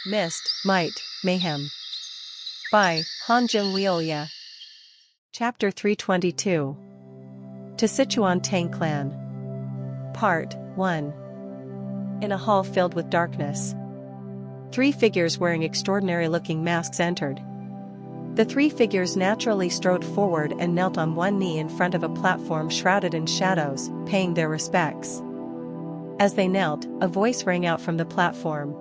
Myst, Might, Mayhem. By Han Liuya. Chapter 322. To Sichuan Tang Clan. Part 1. In a hall filled with darkness, three figures wearing extraordinary-looking masks entered. The three figures naturally strode forward and knelt on one knee in front of a platform shrouded in shadows, paying their respects. As they knelt, a voice rang out from the platform.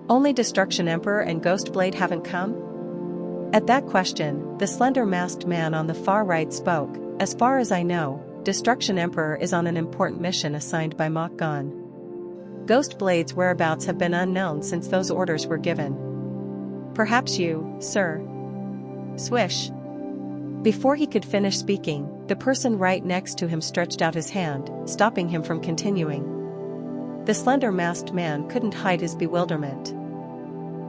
"Only Destruction Emperor and Ghost Blade haven't come?" At that question, the slender masked man on the far right spoke. "As far as I know, Destruction Emperor is on an important mission assigned by Mokgon. Ghost Blade's whereabouts have been unknown since those orders were given. Perhaps you, sir." Swish. Before he could finish speaking, the person right next to him stretched out his hand, stopping him from continuing. The slender masked man couldn't hide his bewilderment.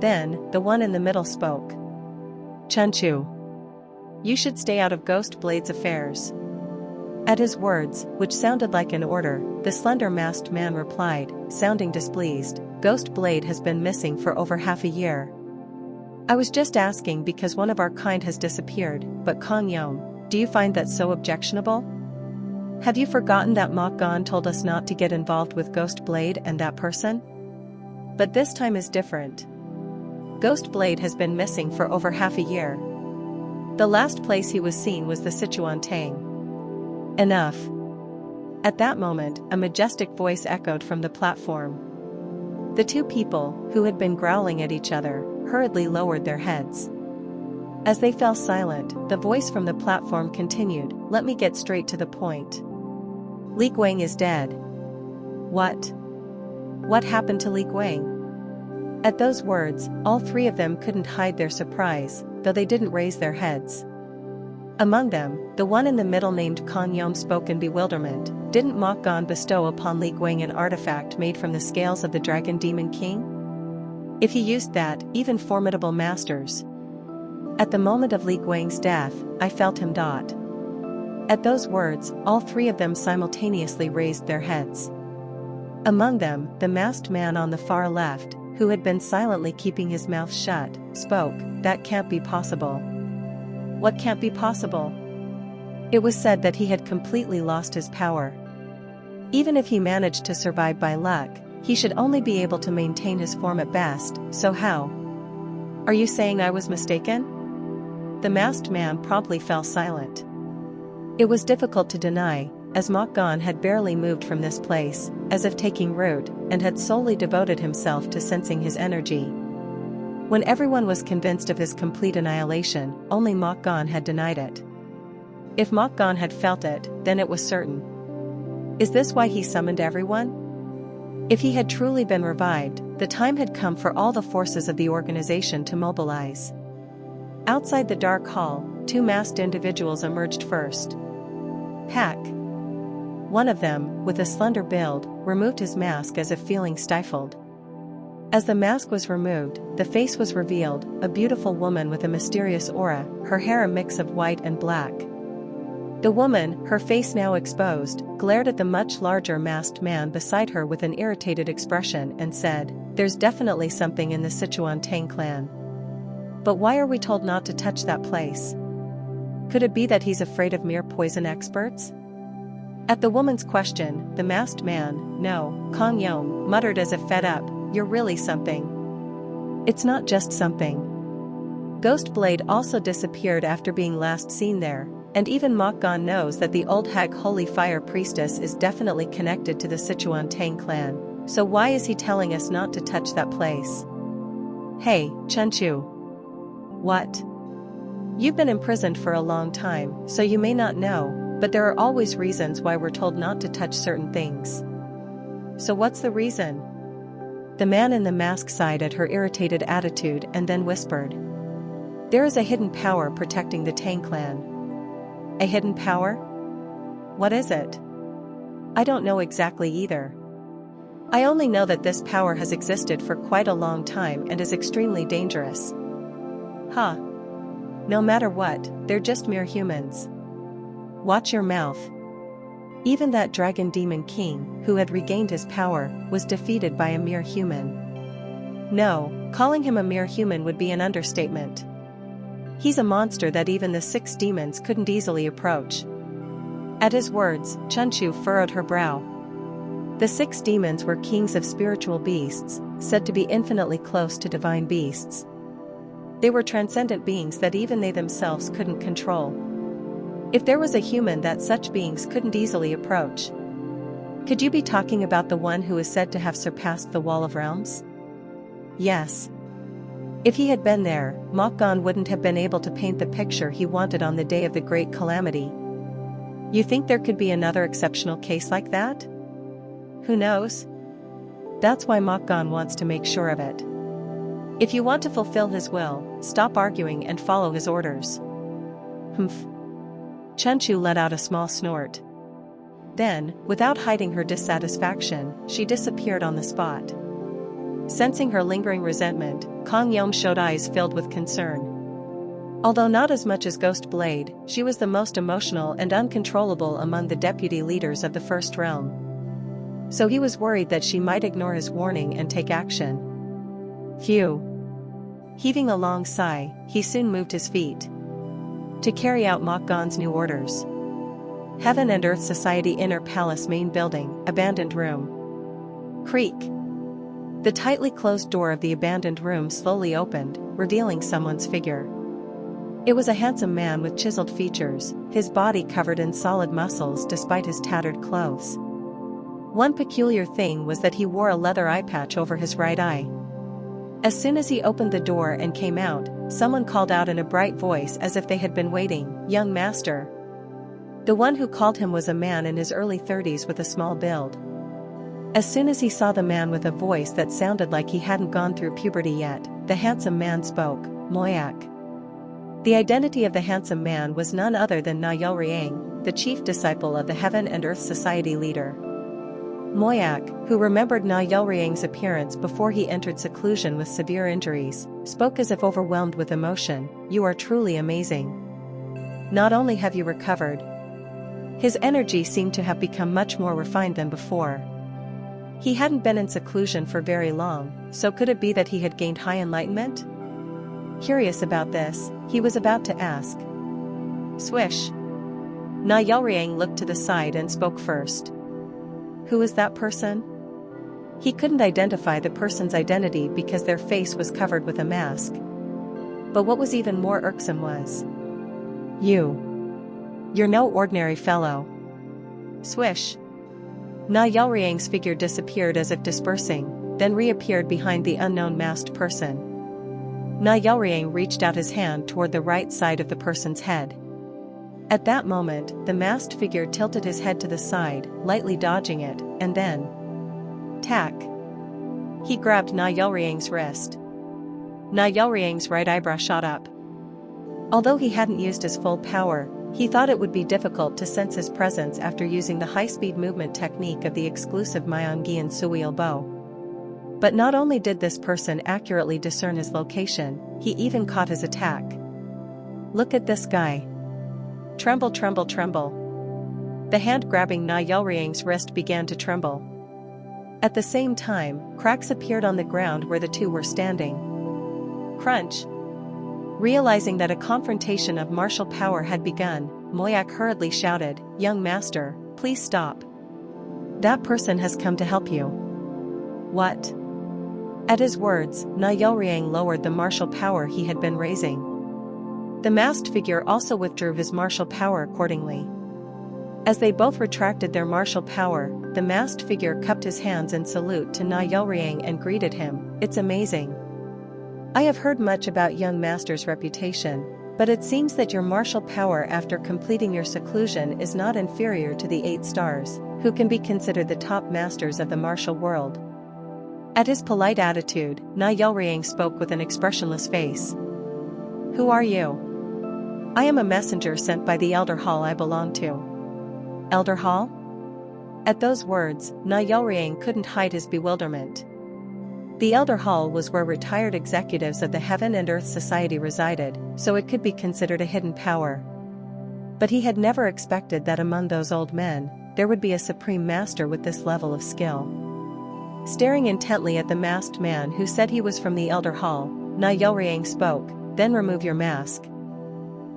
Then, the one in the middle spoke. "Chunchu. You should stay out of Ghost Blade's affairs." At his words, which sounded like an order, the slender masked man replied, sounding displeased, "Ghost Blade has been missing for over half a year. I was just asking because one of our kind has disappeared, but Kong Yom, do you find that so objectionable? Have you forgotten that Mokgon told us not to get involved with Ghost Blade and that person? But this time is different. Ghost Blade has been missing for over half a year. The last place he was seen was the Sichuan Tang." Enough. At that moment, a majestic voice echoed from the platform. The two people, who had been growling at each other, hurriedly lowered their heads. As they fell silent, the voice from the platform continued, "Let me get straight to the point. Li Guang is dead." "What? What happened to Li Guang?" At those words, all three of them couldn't hide their surprise, though they didn't raise their heads. Among them, the one in the middle named Kong Yom spoke in bewilderment. "Didn't Mokgon bestow upon Li Guang an artifact made from the scales of the Dragon Demon King? If he used that, even formidable masters. At the moment of Li Guang's death, I felt him dot." At those words, all three of them simultaneously raised their heads. Among them, the masked man on the far left, who had been silently keeping his mouth shut, spoke. "That can't be possible." "What can't be possible?" It was said that he had completely lost his power. Even if he managed to survive by luck, he should only be able to maintain his form at best, so how? "Are you saying I was mistaken?" The masked man promptly fell silent. It was difficult to deny, as Mokgon had barely moved from this place, as if taking root, and had solely devoted himself to sensing his energy. When everyone was convinced of his complete annihilation, only Mokgon had denied it. If Mokgon had felt it, then it was certain. Is this why he summoned everyone? If he had truly been revived, the time had come for all the forces of the organization to mobilize. Outside the dark hall, two masked individuals emerged first. Pack. One of them, with a slender build, removed his mask as if feeling stifled. As the mask was removed, the face was revealed, a beautiful woman with a mysterious aura, her hair a mix of white and black. The woman, her face now exposed, glared at the much larger masked man beside her with an irritated expression and said, "There's definitely something in the Sichuan Tang clan. But why are we told not to touch that place? Could it be that he's afraid of mere poison experts?" At the woman's question, the masked man, "No, Kong Yom," muttered as if fed up, "You're really something." "It's not just something. Ghost Blade also disappeared after being last seen there, and even Mokgon knows that the old hag Holy Fire Priestess is definitely connected to the Sichuan Tang clan, so why is he telling us not to touch that place?" "Hey, Chunchu. What? You've been imprisoned for a long time, so you may not know, but there are always reasons why we're told not to touch certain things. So what's the reason?" The man in the mask sighed at her irritated attitude and then whispered. "There is a hidden power protecting the Tang clan." "A hidden power? What is it?" "I don't know exactly either. I only know that this power has existed for quite a long time and is extremely dangerous." "Huh. No matter what, they're just mere humans. Watch your mouth." Even that Dragon Demon King, who had regained his power, was defeated by a mere human. No, calling him a mere human would be an understatement. He's a monster that even the 6 demons couldn't easily approach. At his words, Chunchu furrowed her brow. The 6 demons were kings of spiritual beasts, said to be infinitely close to divine beasts. They were transcendent beings that even they themselves couldn't control. If there was a human that such beings couldn't easily approach. Could you be talking about the one who is said to have surpassed the Wall of Realms? Yes. If he had been there, Mokgon wouldn't have been able to paint the picture he wanted on the day of the great calamity. You think there could be another exceptional case like that? Who knows? That's why Mokgon wants to make sure of it. If you want to fulfill his will, stop arguing and follow his orders. Humph. Chunchu let out a small snort. Then, without hiding her dissatisfaction, she disappeared on the spot. Sensing her lingering resentment, Kong Yom showed eyes filled with concern. Although not as much as Ghost Blade, she was the most emotional and uncontrollable among the deputy leaders of the First Realm. So he was worried that she might ignore his warning and take action. Phew. Heaving a long sigh, he soon moved his feet to carry out Mokgon's new orders. Heaven and Earth Society Inner Palace Main Building, Abandoned Room. Creak. The tightly closed door of the abandoned room slowly opened, revealing someone's figure. It was a handsome man with chiseled features, his body covered in solid muscles despite his tattered clothes. One peculiar thing was that he wore a leather eye patch over his right eye. As soon as he opened the door and came out, someone called out in a bright voice as if they had been waiting, "Young master." The one who called him was a man in his early 30s with a small build. As soon as he saw the man with a voice that sounded like he hadn't gone through puberty yet, the handsome man spoke, "Moyak." The identity of the handsome man was none other than Na Yelriang, the chief disciple of the Heaven and Earth Society leader. Moyak, who remembered Na Yelriang's appearance before he entered seclusion with severe injuries, spoke as if overwhelmed with emotion, "You are truly amazing. Not only have you recovered." His energy seemed to have become much more refined than before. He hadn't been in seclusion for very long, so could it be that he had gained high enlightenment? Curious about this, he was about to ask. Swish. Na Yelriang looked to the side and spoke first. Who is that person? He couldn't identify the person's identity because their face was covered with a mask. But what was even more irksome was, You're no ordinary fellow. Swish. Na Yelriang's figure disappeared as if dispersing, then reappeared behind the unknown masked person. Na Yelriang reached out his hand toward the right side of the person's head. At that moment, the masked figure tilted his head to the side, lightly dodging it, and then... tack. He grabbed Na Yelriang's wrist. Na Yelriang's right eyebrow shot up. Although he hadn't used his full power, he thought it would be difficult to sense his presence after using the high-speed movement technique of the exclusive Myongian Suiil bow. But not only did this person accurately discern his location, he even caught his attack. Look at this guy. Tremble, tremble, tremble. The hand grabbing Na Yelriang's wrist began to tremble. At the same time, cracks appeared on the ground where the two were standing. Crunch. Realizing that a confrontation of martial power had begun, Moyak hurriedly shouted, "Young master, please stop. That person has come to help you." What? At his words, Na Yelriang lowered the martial power he had been raising. The masked figure also withdrew his martial power accordingly. As they both retracted their martial power, the masked figure cupped his hands in salute to Na Yelriang and greeted him, "It's amazing. I have heard much about young master's reputation, but it seems that your martial power after completing your seclusion is not inferior to the 8 stars, who can be considered the top masters of the martial world." At his polite attitude, Na Yelriang spoke with an expressionless face. "Who are you?" "I am a messenger sent by the Elder Hall I belong to." "Elder Hall?" At those words, Na Yelriang couldn't hide his bewilderment. The Elder Hall was where retired executives of the Heaven and Earth Society resided, so it could be considered a hidden power. But he had never expected that among those old men, there would be a supreme master with this level of skill. Staring intently at the masked man who said he was from the Elder Hall, Na Yelriang spoke, "Then remove your mask."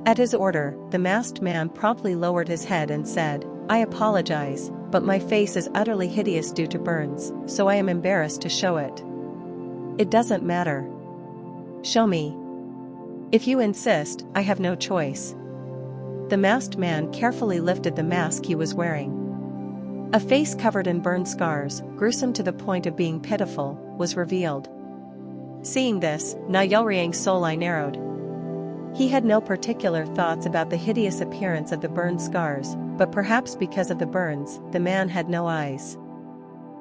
At his order, the masked man promptly lowered his head and said, "I apologize, but my face is utterly hideous due to burns, so I am embarrassed to show it." "It doesn't matter. Show me. If you insist, I have no choice." The masked man carefully lifted the mask he was wearing. A face covered in burn scars, gruesome to the point of being pitiful, was revealed. Seeing this, Na Yelriang's soul eye narrowed. He had no particular thoughts about the hideous appearance of the burn scars, but perhaps because of the burns, the man had no eyes.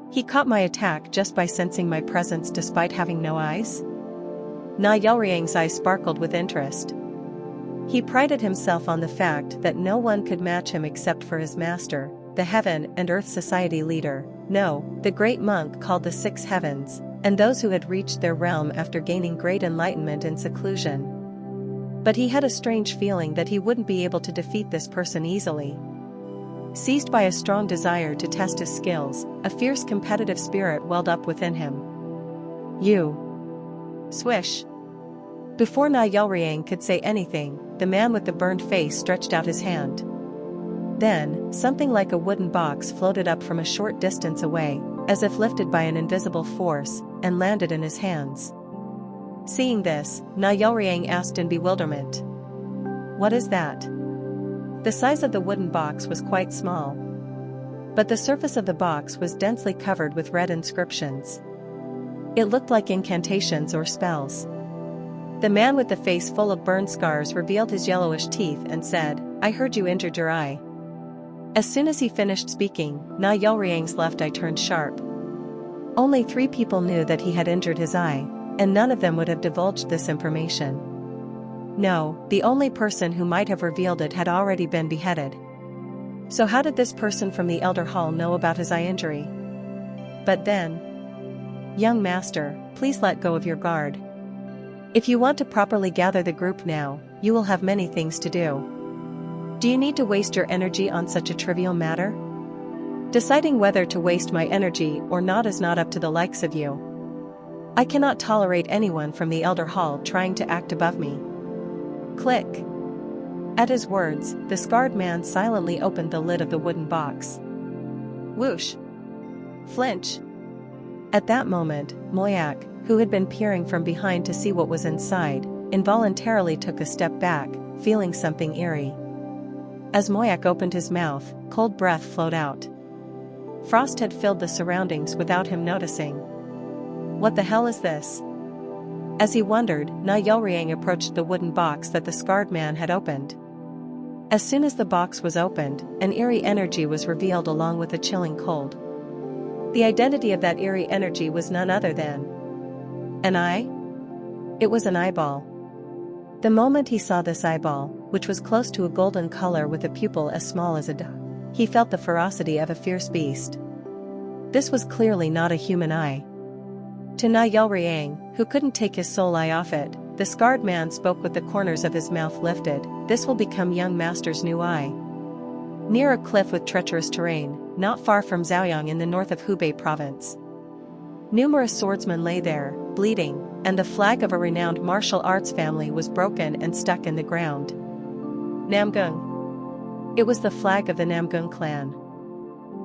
He caught my attack just by sensing my presence despite having no eyes? Na Yelriang's eyes sparkled with interest. He prided himself on the fact that no one could match him except for his master, the Heaven and Earth Society leader, no, the great monk called the Six Heavens, and those who had reached their realm after gaining great enlightenment and seclusion. But he had a strange feeling that he wouldn't be able to defeat this person easily. Seized by a strong desire to test his skills, a fierce competitive spirit welled up within him. "You!" Swish! Before Na Yelriang could say anything, the man with the burned face stretched out his hand. Then, something like a wooden box floated up from a short distance away, as if lifted by an invisible force, and landed in his hands. Seeing this, Na Yelriang asked in bewilderment, "What is that?" The size of the wooden box was quite small. But the surface of the box was densely covered with red inscriptions. It looked like incantations or spells. The man with the face full of burn scars revealed his yellowish teeth and said, "I heard you injured your eye." As soon as he finished speaking, Na Yelriang's left eye turned sharp. Only 3 people knew that he had injured his eye, and none of them would have divulged this information. No, the only person who might have revealed it had already been beheaded. So how did this person from the Elder Hall know about his eye injury? But then, "Young master, please let go of your guard. If you want to properly gather the group now, you will have many things to do. Do you need to waste your energy on such a trivial matter? Deciding whether to waste my energy or not is not up to the likes of you. I cannot tolerate anyone from the Elder Hall trying to act above me." Click. At his words, the scarred man silently opened the lid of the wooden box. Whoosh! Flinch! At that moment, Moyak, who had been peering from behind to see what was inside, involuntarily took a step back, feeling something eerie. As Moyak opened his mouth, cold breath flowed out. Frost had filled the surroundings without him noticing. What the hell is this? As he wondered, Na Yelriang approached the wooden box that the scarred man had opened. As soon as the box was opened, an eerie energy was revealed along with a chilling cold. The identity of that eerie energy was none other than an eye? It was an eyeball. The moment he saw this eyeball, which was close to a golden color with a pupil as small as a duck, he felt the ferocity of a fierce beast. This was clearly not a human eye. To Na Yelriang, who couldn't take his soul eye off it, the scarred man spoke with the corners of his mouth lifted, "This will become young master's new eye." Near a cliff with treacherous terrain, not far from Zhaoyang in the north of Hubei province. Numerous swordsmen lay there, bleeding, and the flag of a renowned martial arts family was broken and stuck in the ground. Namgung. It was the flag of the Namgung clan.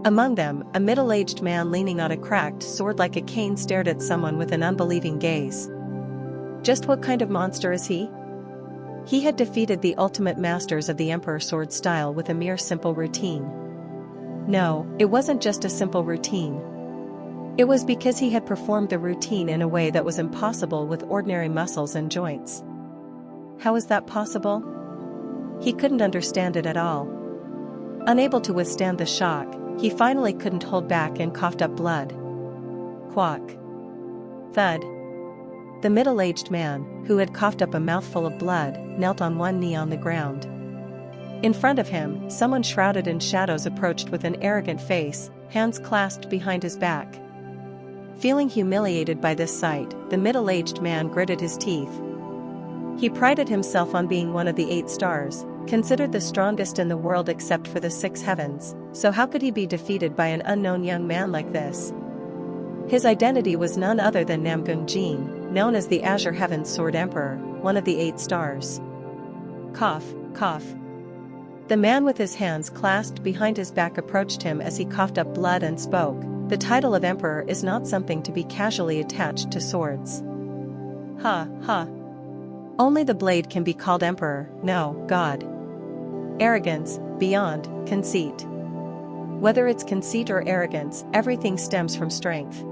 Among them, a middle-aged man leaning on a cracked sword like a cane stared at someone with an unbelieving gaze. Just what kind of monster is he? He had defeated the ultimate masters of the Emperor sword style with a mere simple routine. No, it wasn't just a simple routine. It was because he had performed the routine in a way that was impossible with ordinary muscles and joints. How is that possible? He couldn't understand it at all. Unable to withstand the shock, he finally couldn't hold back and coughed up blood. Quack. Thud. The middle-aged man, who had coughed up a mouthful of blood, knelt on one knee on the ground. In front of him, someone shrouded in shadows approached with an arrogant face, hands clasped behind his back. Feeling humiliated by this sight, the middle-aged man gritted his teeth. He prided himself on being one of the 8 stars, considered the strongest in the world except for the 6 heavens, so how could he be defeated by an unknown young man like this? His identity was none other than Namgung Jin, known as the Azure Heaven's Sword Emperor, one of the 8 stars. Cough, cough. The man with his hands clasped behind his back approached him as he coughed up blood and spoke. The title of emperor is not something to be casually attached to swords. Ha, ha. Only the blade can be called emperor, no, God. Arrogance, beyond, conceit. Whether it's conceit or arrogance, everything stems from strength.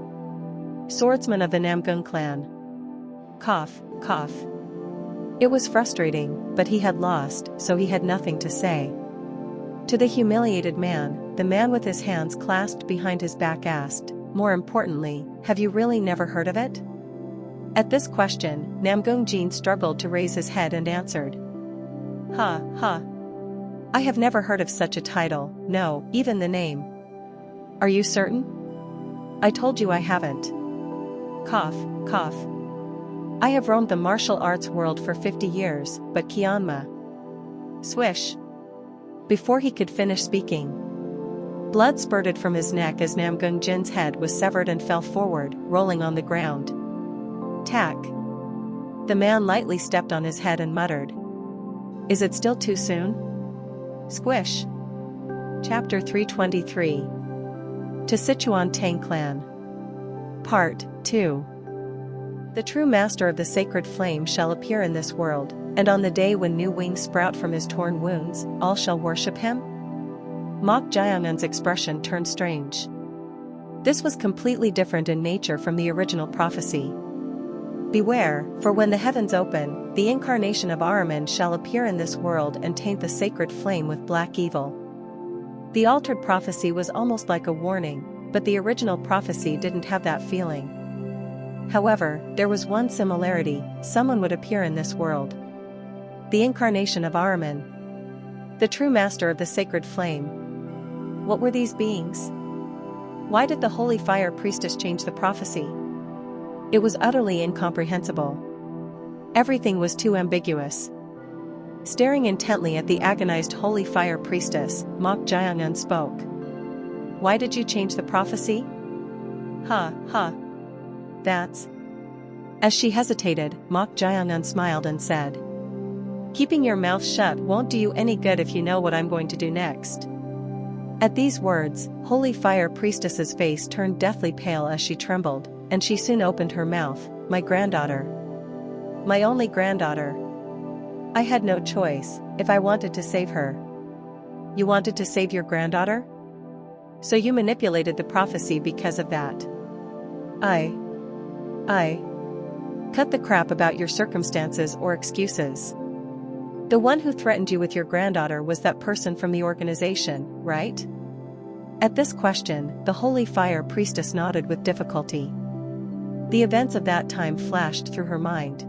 Swordsman of the Namgung clan. Cough, cough. It was frustrating, but he had lost, so he had nothing to say. To the humiliated man, the man with his hands clasped behind his back asked, more importantly, have you really never heard of it? At this question, Namgung Jin struggled to raise his head and answered. Ha, ha. I have never heard of such a title, no, even the name. Are you certain? I told you I haven't. Cough, cough. I have roamed the martial arts world for 50 years, but Kianma. Swish. Before he could finish speaking, blood spurted from his neck as Namgung Jin's head was severed and fell forward, rolling on the ground. Tack. The man lightly stepped on his head and muttered. Is it still too soon? Squish. Chapter 323. To Sichuan Tang Clan. Part 2. The true master of the sacred flame shall appear in this world, and on the day when new wings sprout from his torn wounds, all shall worship him? Mok Jiangun's expression turned strange. This was completely different in nature from the original prophecy. Beware, for when the heavens open, the incarnation of Ahriman shall appear in this world and taint the sacred flame with black evil. The altered prophecy was almost like a warning, but the original prophecy didn't have that feeling. However, there was one similarity: someone would appear in this world. The incarnation of Ahriman. The true master of the sacred flame. What were these beings? Why did the holy fire priestess change the prophecy? It was utterly incomprehensible. Everything was too ambiguous. Staring intently at the agonized holy fire priestess, Mok Jiangun spoke. Why did you change the prophecy? Ha, ha. That's... As she hesitated, Mok Jiangun smiled and said, keeping your mouth shut won't do you any good if you know what I'm going to do next. At these words, holy fire priestess's face turned deathly pale as she trembled, and she soon opened her mouth. My granddaughter. My only granddaughter. I had no choice, if I wanted to save her. You wanted to save your granddaughter? So you manipulated the prophecy because of that. I cut the crap about your circumstances or excuses. The one who threatened you with your granddaughter was that person from the organization, right? At this question, the holy fire priestess nodded with difficulty. The events of that time flashed through her mind.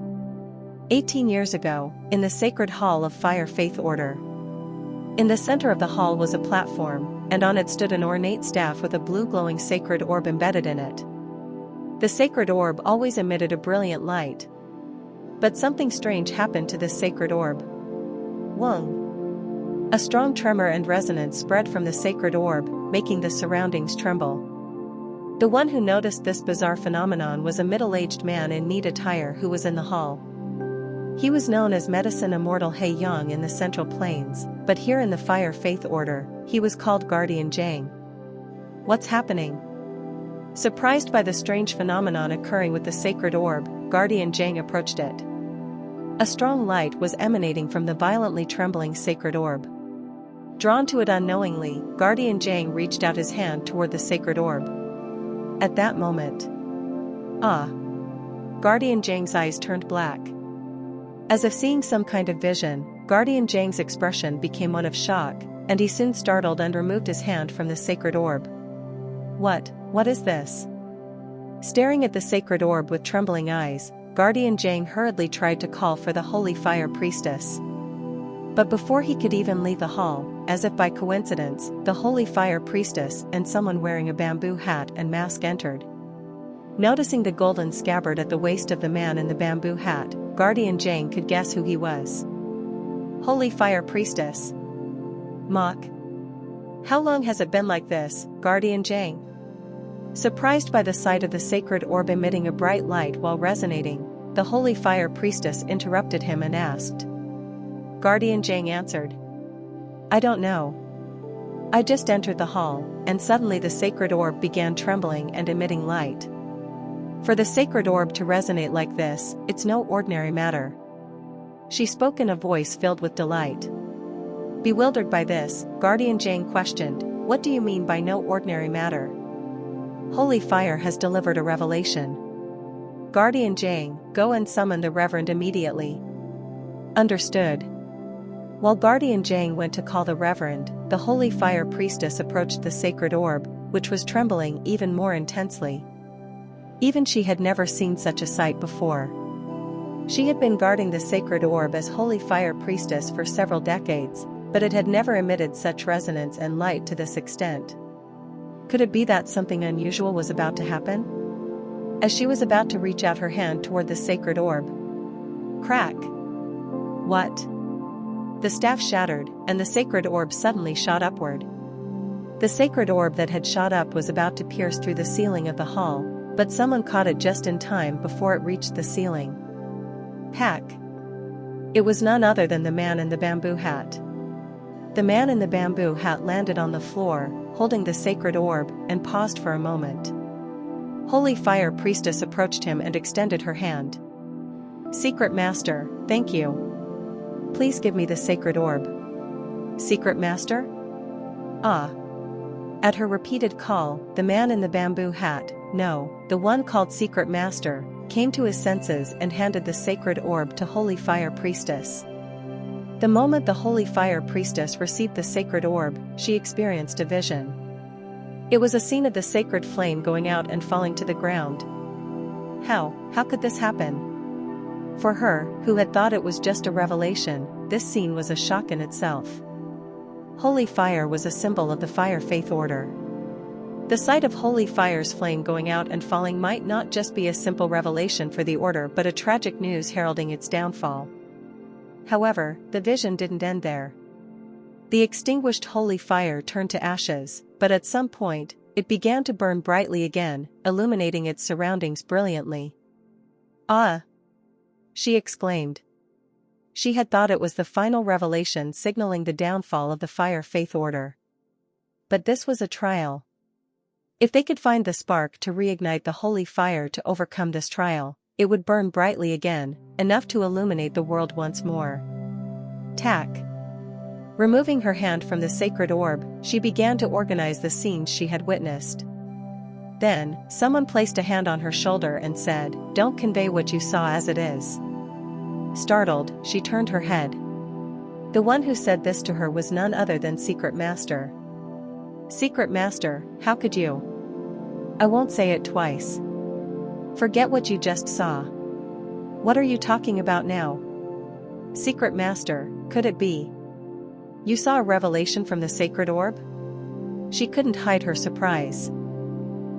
18 years ago, in the sacred hall of Fire Faith Order. In the center of the hall was a platform, and on it stood an ornate staff with a blue glowing sacred orb embedded in it. The sacred orb always emitted a brilliant light. But something strange happened to this sacred orb. Wung. A strong tremor and resonance spread from the sacred orb, making the surroundings tremble. The one who noticed this bizarre phenomenon was a middle-aged man in neat attire who was in the hall. He was known as Medicine Immortal He Yang in the Central Plains, but here in the Fire Faith Order, he was called Guardian Zhang. What's happening? Surprised by the strange phenomenon occurring with the sacred orb, Guardian Zhang approached it. A strong light was emanating from the violently trembling sacred orb. Drawn to it unknowingly, Guardian Zhang reached out his hand toward the sacred orb. At that moment, Guardian Zhang's eyes turned black. As if seeing some kind of vision, Guardian Zhang's expression became one of shock, and he soon startled and removed his hand from the sacred orb. What is this? Staring at the sacred orb with trembling eyes, Guardian Zhang hurriedly tried to call for the holy fire priestess. But before he could even leave the hall, as if by coincidence, the holy fire priestess and someone wearing a bamboo hat and mask entered. Noticing the golden scabbard at the waist of the man in the bamboo hat, Guardian Zhang could guess who he was. Holy fire priestess. Mok. How long has it been like this, Guardian Zhang? Surprised by the sight of the sacred orb emitting a bright light while resonating, the holy fire priestess interrupted him and asked. Guardian Zhang answered. I don't know. I just entered the hall, and suddenly the sacred orb began trembling and emitting light. For the sacred orb to resonate like this, it's no ordinary matter. She spoke in a voice filled with delight. Bewildered by this, Guardian Zhang questioned, what do you mean by no ordinary matter? Holy fire has delivered a revelation. Guardian Zhang, go and summon the Reverend immediately. Understood. While Guardian Zhang went to call the Reverend, the holy fire priestess approached the sacred orb, which was trembling even more intensely. Even she had never seen such a sight before. She had been guarding the sacred orb as holy fire priestess for several decades, but it had never emitted such resonance and light to this extent. Could it be that something unusual was about to happen? As she was about to reach out her hand toward the sacred orb. Crack! What? The staff shattered, and the sacred orb suddenly shot upward. The sacred orb that had shot up was about to pierce through the ceiling of the hall, but someone caught it just in time before it reached the ceiling. Hack! It was none other than the man in the bamboo hat. The man in the bamboo hat landed on the floor, holding the sacred orb, and paused for a moment. Holy fire priestess approached him and extended her hand. Secret Master, thank you. Please give me the sacred orb. Secret Master? Ah. At her repeated call, the man in the bamboo hat, no, the one called Secret Master, came to his senses and handed the sacred orb to Holy Fire Priestess. The moment the Holy Fire Priestess received the sacred orb, she experienced a vision. It was a scene of the sacred flame going out and falling to the ground. How could this happen? For her, who had thought it was just a revelation, this scene was a shock in itself. Holy fire was a symbol of the fire faith order. The sight of holy fire's flame going out and falling might not just be a simple revelation for the order but a tragic news heralding its downfall. However, the vision didn't end there. The extinguished holy fire turned to ashes, but at some point, it began to burn brightly again, illuminating its surroundings brilliantly. Ah! She exclaimed. She had thought it was the final revelation signaling the downfall of the fire faith order. But this was a trial. If they could find the spark to reignite the holy fire to overcome this trial, it would burn brightly again, enough to illuminate the world once more. Tack. Removing her hand from the sacred orb, she began to organize the scenes she had witnessed. Then, someone placed a hand on her shoulder and said, "Don't convey what you saw as it is." Startled, she turned her head. The one who said this to her was none other than Secret Master. Secret Master, how could you? I won't say it twice. Forget what you just saw. What are you talking about now? Secret Master, could it be? You saw a revelation from the sacred orb? She couldn't hide her surprise.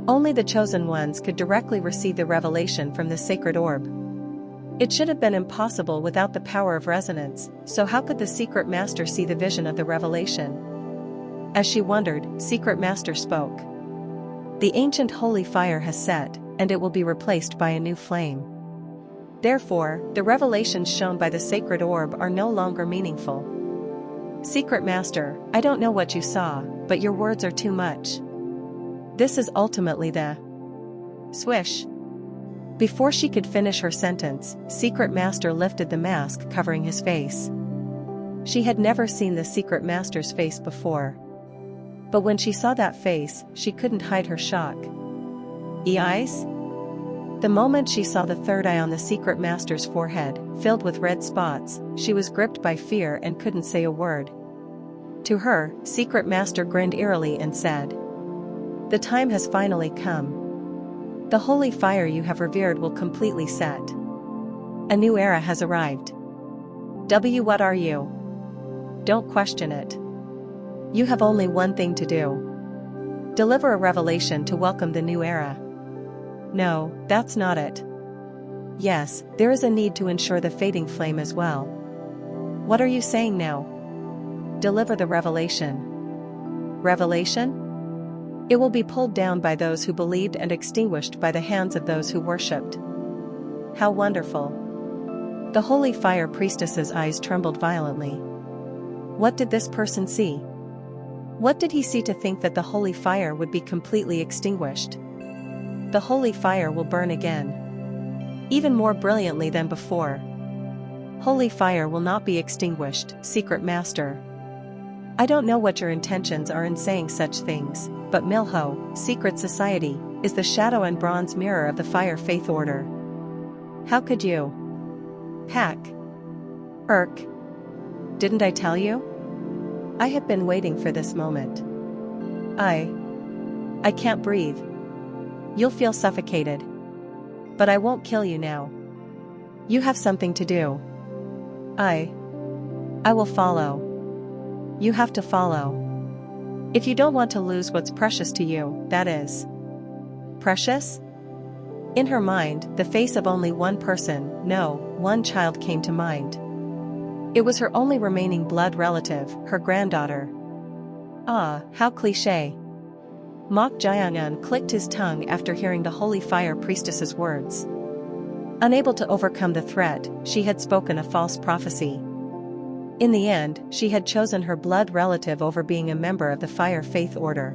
Only the chosen ones could directly receive the revelation from the sacred orb. It should have been impossible without the power of resonance, so how could the Secret Master see the vision of the revelation? As she wondered, Secret Master spoke. The ancient holy fire has set, and it will be replaced by a new flame. Therefore, the revelations shown by the sacred orb are no longer meaningful. Secret Master, I don't know what you saw, but your words are too much. This is ultimately the... Swish. Before she could finish her sentence, Secret Master lifted the mask covering his face. She had never seen the Secret Master's face before. But when she saw that face, she couldn't hide her shock. Eyes? The moment she saw the third eye on the Secret Master's forehead, filled with red spots, she was gripped by fear and couldn't say a word. To her, Secret Master grinned eerily and said, "The time has finally come. The holy fire you have revered will completely set. A new era has arrived. What are you? Don't question it. You have only one thing to do. Deliver a revelation to welcome the new era." No, that's not it. Yes, there is a need to ensure the fading flame as well. What are you saying now? Deliver the revelation. Revelation? It will be pulled down by those who believed and extinguished by the hands of those who worshipped. How wonderful! The holy fire priestess's eyes trembled violently. What did this person see? What did he see to think that the holy fire would be completely extinguished? The holy fire will burn again. Even more brilliantly than before. Holy fire will not be extinguished, secret master. I don't know what your intentions are in saying such things, but Milho, secret society, is the shadow and bronze mirror of the fire faith order. How could you? Hack. Irk. Didn't I tell you? I have been waiting for this moment. I can't breathe. You'll feel suffocated. But I won't kill you now. You have something to do. I will follow. You have to follow. If you don't want to lose what's precious to you, that is. Precious? In her mind, the face of only one person, no, one child came to mind. It was her only remaining blood relative, her granddaughter. Ah, how cliché. Mok Jiangun clicked his tongue after hearing the holy fire priestess's words. Unable to overcome the threat, she had spoken a false prophecy. In the end, she had chosen her blood relative over being a member of the fire faith order.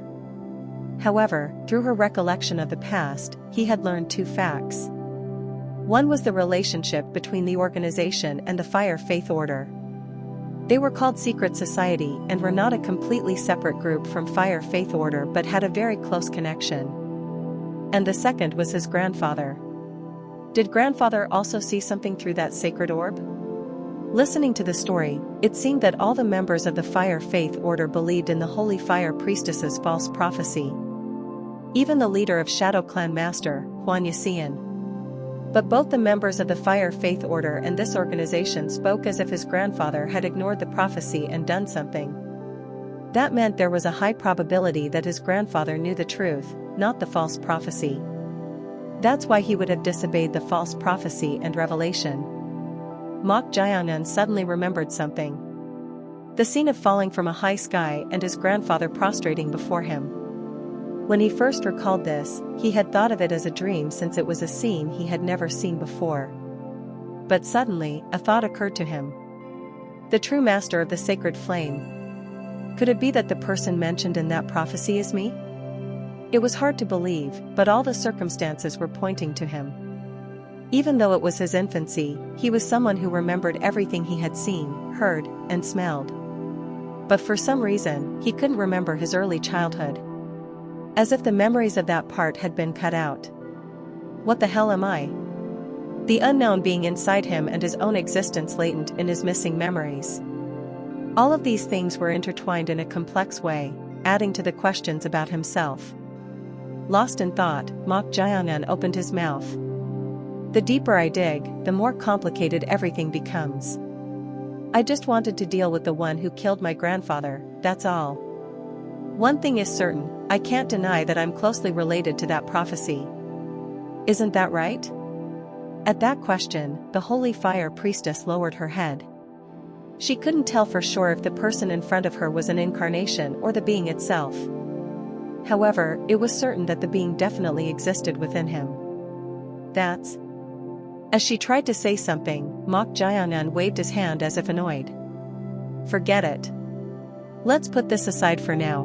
However, through her recollection of the past, he had learned two facts. One was the relationship between the organization and the fire faith order. They were called secret society and were not a completely separate group from fire faith order but had a very close connection. And the second was his grandfather. Did grandfather also see something through that sacred orb? Listening to the story, it seemed that all the members of the fire faith order believed in the holy fire priestess's false prophecy. Even the leader of Shadow Clan Master, Huan Yaxian. But both the members of the fire faith order and this organization spoke as if his grandfather had ignored the prophecy and done something. That meant there was a high probability that his grandfather knew the truth, not the false prophecy. That's why he would have disobeyed the false prophecy and revelation. Mok Jiangun suddenly remembered something. The scene of falling from a high sky and his grandfather prostrating before him. When he first recalled this, he had thought of it as a dream since it was a scene he had never seen before. But suddenly, a thought occurred to him. The true master of the sacred flame. Could it be that the person mentioned in that prophecy is me? It was hard to believe, but all the circumstances were pointing to him. Even though it was his infancy, he was someone who remembered everything he had seen, heard, and smelled. But for some reason, he couldn't remember his early childhood. As if the memories of that part had been cut out. What the hell am I? The unknown being inside him and his own existence latent in his missing memories. All of these things were intertwined in a complex way, adding to the questions about himself. Lost in thought, Mok Jiangun opened his mouth. The deeper I dig, the more complicated everything becomes. I just wanted to deal with the one who killed my grandfather, that's all. One thing is certain, I can't deny that I'm closely related to that prophecy. Isn't that right? At that question, the holy fire priestess lowered her head. She couldn't tell for sure if the person in front of her was an incarnation or the being itself. However, it was certain that the being definitely existed within him. That's... As she tried to say something, Mok Jiangun waved his hand as if annoyed. Forget it. Let's put this aside for now.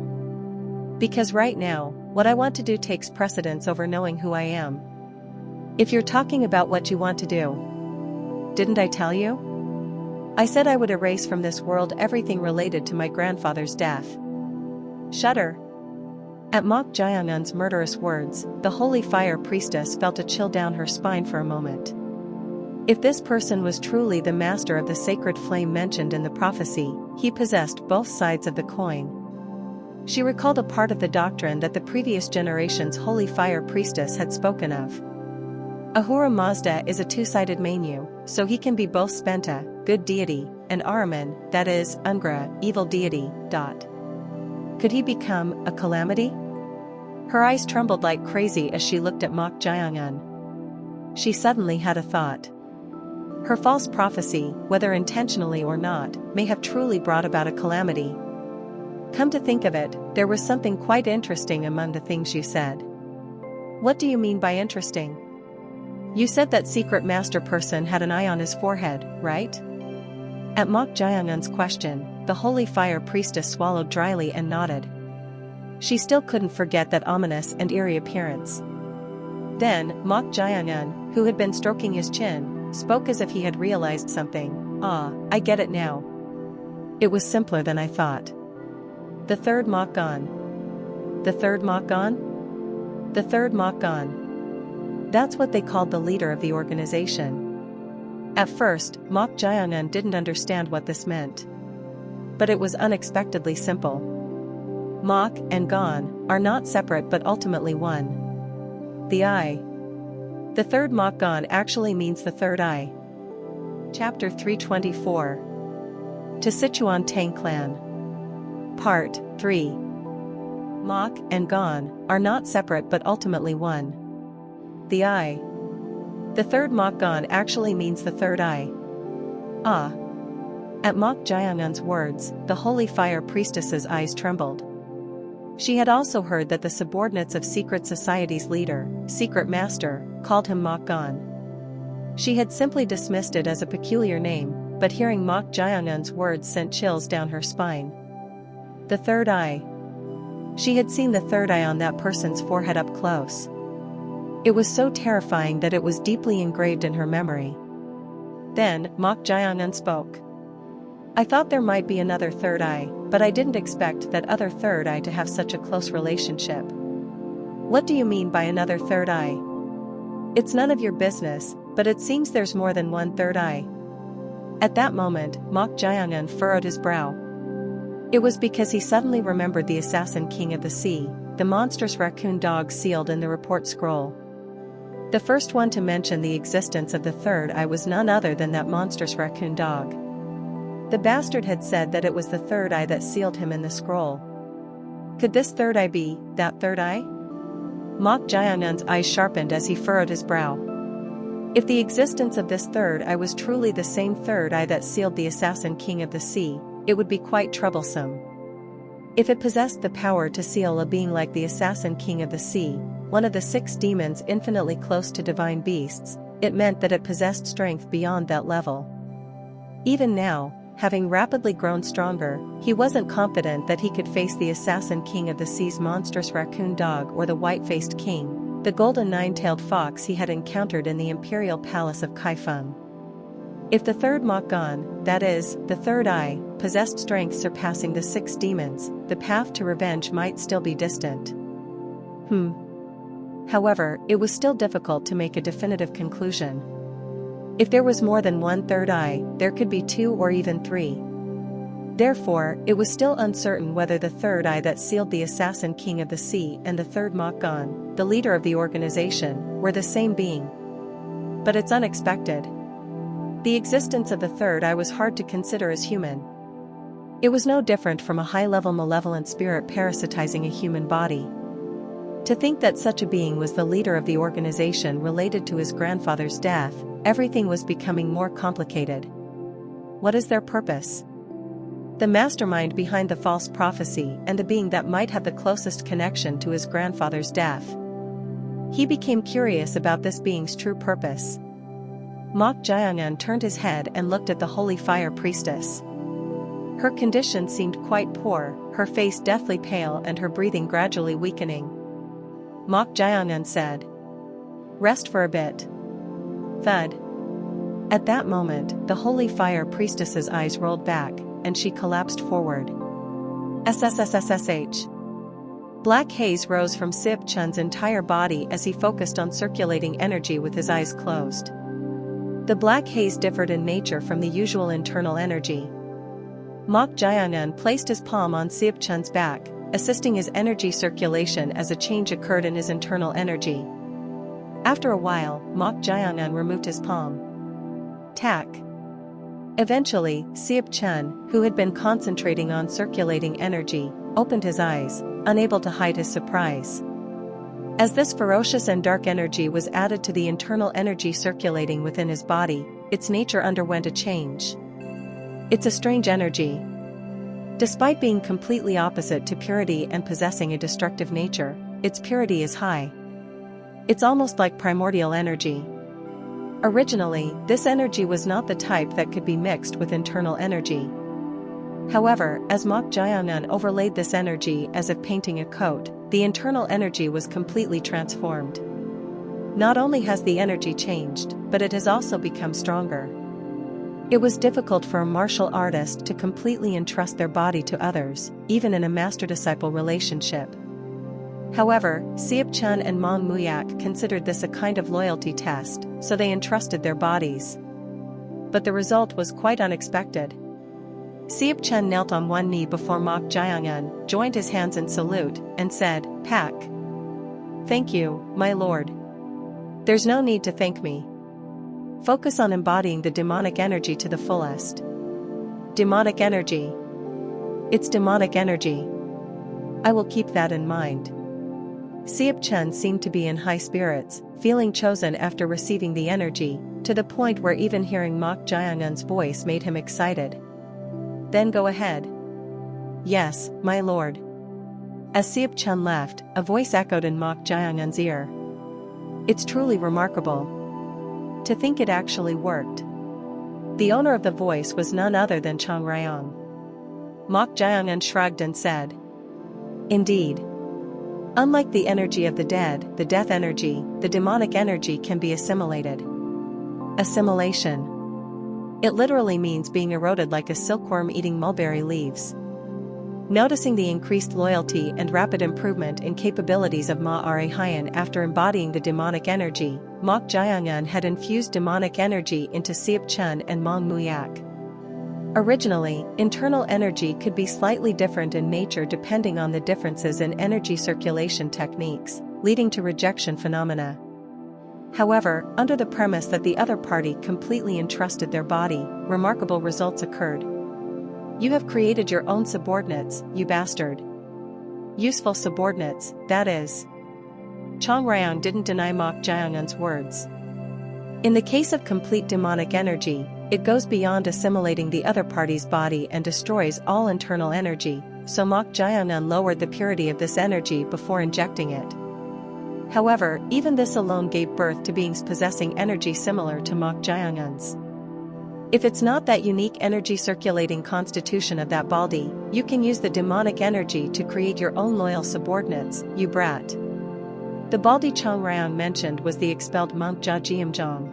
Because right now, what I want to do takes precedence over knowing who I am. If you're talking about what you want to do, didn't I tell you? I said I would erase from this world everything related to my grandfather's death. Shudder. At Mok Jiangun's murderous words, the holy fire priestess felt a chill down her spine for a moment. If this person was truly the master of the sacred flame mentioned in the prophecy, he possessed both sides of the coin. She recalled a part of the doctrine that the previous generation's holy fire priestess had spoken of. Ahura Mazda is a two-sided menu, so he can be both Spenta, good deity, and Ahriman, that is, Ungra, evil deity. Could he become a calamity? Her eyes trembled like crazy as she looked at Mok Jiangun. She suddenly had a thought. Her false prophecy, whether intentionally or not, may have truly brought about a calamity. Come to think of it, there was something quite interesting among the things you said. What do you mean by interesting? You said that secret master person had an eye on his forehead, right? At Mok Jiangun's question, the holy fire priestess swallowed dryly and nodded. She still couldn't forget that ominous and eerie appearance. Then, Mok Jiangun, who had been stroking his chin, spoke as if he had realized something. Ah, I get it now. It was simpler than I thought. The third Mok Gan. The third Mok Gan? The third Mok Gan. That's what they called the leader of the organization. At first, Mok Jiangun didn't understand what this meant. But it was unexpectedly simple. Mok and Gan are not separate but ultimately one. The eye. The third Mok Gan actually means the third eye. Chapter 324. To Sichuan Tang Clan. Part 3. Mok and Gan are not separate but ultimately one. The eye. The third Mok Gan actually means the third eye. Ah. At Mok Jiangun's words, the holy fire priestess's eyes trembled. She had also heard that the subordinates of secret society's leader, secret master, called him Mok Gan. She had simply dismissed it as a peculiar name, but hearing Mok Jiangun's words sent chills down her spine. The third eye. She had seen the third eye on that person's forehead up close. It was so terrifying that it was deeply engraved in her memory. Then, Mok Jiangun spoke. I thought there might be another third eye, but I didn't expect that other third eye to have such a close relationship. What do you mean by another third eye? It's none of your business, but it seems there's more than one third eye. At that moment, Mok Jiangun furrowed his brow. It was because he suddenly remembered the assassin king of the sea, the monstrous raccoon dog sealed in the report scroll. The first one to mention the existence of the third eye was none other than that monstrous raccoon dog. The bastard had said that it was the third eye that sealed him in the scroll. Could this third eye be that third eye? Mok Jiangun's eyes sharpened as he furrowed his brow. If the existence of this third eye was truly the same third eye that sealed the assassin king of the sea, it would be quite troublesome. If it possessed the power to seal a being like the assassin king of the sea, one of the 6 demons infinitely close to divine beasts, it meant that it possessed strength beyond that level. Even now, having rapidly grown stronger, he wasn't confident that he could face the assassin king of the sea's monstrous raccoon dog or the white-faced king, the golden 9-tailed fox he had encountered in the imperial palace of Kaifeng. If the third Mok Gan, that is, the third eye, possessed strength surpassing the 6 demons, the path to revenge might still be distant. However, it was still difficult to make a definitive conclusion. If there was more than one third eye, there could be 2 or even 3. Therefore, it was still uncertain whether the third eye that sealed the assassin king of the sea and the third Mok Gan, the leader of the organization, were the same being. But it's unexpected. The existence of the third eye was hard to consider as human. It was no different from a high-level malevolent spirit parasitizing a human body. To think that such a being was the leader of the organization related to his grandfather's death, everything was becoming more complicated. What is their purpose? The mastermind behind the false prophecy and the being that might have the closest connection to his grandfather's death. He became curious about this being's true purpose. Mok Jiangun turned his head and looked at the holy fire priestess. Her condition seemed quite poor, her face deathly pale and her breathing gradually weakening. Mok Jiangun said, "Rest for a bit." Thud. At that moment, the holy fire priestess's eyes rolled back, and she collapsed forward. SSSSSH. Black haze rose from Sib Chun's entire body as he focused on circulating energy with his eyes closed. The black haze differed in nature from the usual internal energy. Mok Jiangun placed his palm on Sib Chun's back, assisting his energy circulation as a change occurred in his internal energy. After a while, Mok Jiangun removed his palm. Tack. Eventually, Sib Chun, who had been concentrating on circulating energy, opened his eyes, unable to hide his surprise. As this ferocious and dark energy was added to the internal energy circulating within his body, its nature underwent a change. It's a strange energy. Despite being completely opposite to purity and possessing a destructive nature, its purity is high. It's almost like primordial energy. Originally, this energy was not the type that could be mixed with internal energy. However, as Mok Jiangun overlaid this energy as if painting a coat, the internal energy was completely transformed. Not only has the energy changed, but it has also become stronger. It was difficult for a martial artist to completely entrust their body to others, even in a master-disciple relationship. However, Sichuan and Mong Muyak considered this a kind of loyalty test, so they entrusted their bodies. But the result was quite unexpected. Sichuan knelt on one knee before Mok Jiangun, joined his hands in salute, and said, "Pak. Thank you, my lord. There's no need to thank me. Focus on embodying the demonic energy to the fullest." Demonic energy. It's demonic energy. I will keep that in mind. Sichuan seemed to be in high spirits, feeling chosen after receiving the energy, to the point where even hearing Mok Jiangun's voice made him excited. "Then go ahead." "Yes, my lord." As Sichuan left, a voice echoed in Mok Jiangun's ear. "It's truly remarkable. To think it actually worked." The owner of the voice was none other than Chang Ryong. Mok Jiangun shrugged and said, "Indeed. Unlike the energy of the dead, the death energy, the demonic energy can be assimilated." Assimilation. It literally means being eroded like a silkworm eating mulberry leaves. Noticing the increased loyalty and rapid improvement in capabilities of Ma Arihayan after embodying the demonic energy, Mok Jiangun had infused demonic energy into Sichuan and Mong Muyak. Originally, internal energy could be slightly different in nature depending on the differences in energy circulation techniques, leading to rejection phenomena. However, under the premise that the other party completely entrusted their body, remarkable results occurred. "You have created your own subordinates, you bastard." Useful subordinates, that is. Chang Ryong didn't deny Mok Jiangun's words. In the case of complete demonic energy, it goes beyond assimilating the other party's body and destroys all internal energy, so Mok Jiangun lowered the purity of this energy before injecting it. However, even this alone gave birth to beings possessing energy similar to Mok Jiangun's. If it's not that unique energy circulating constitution of that baldi, you can use the demonic energy to create your own loyal subordinates, you brat. The baldi Chang Ryong mentioned was the expelled monk Jia Jiamzhong.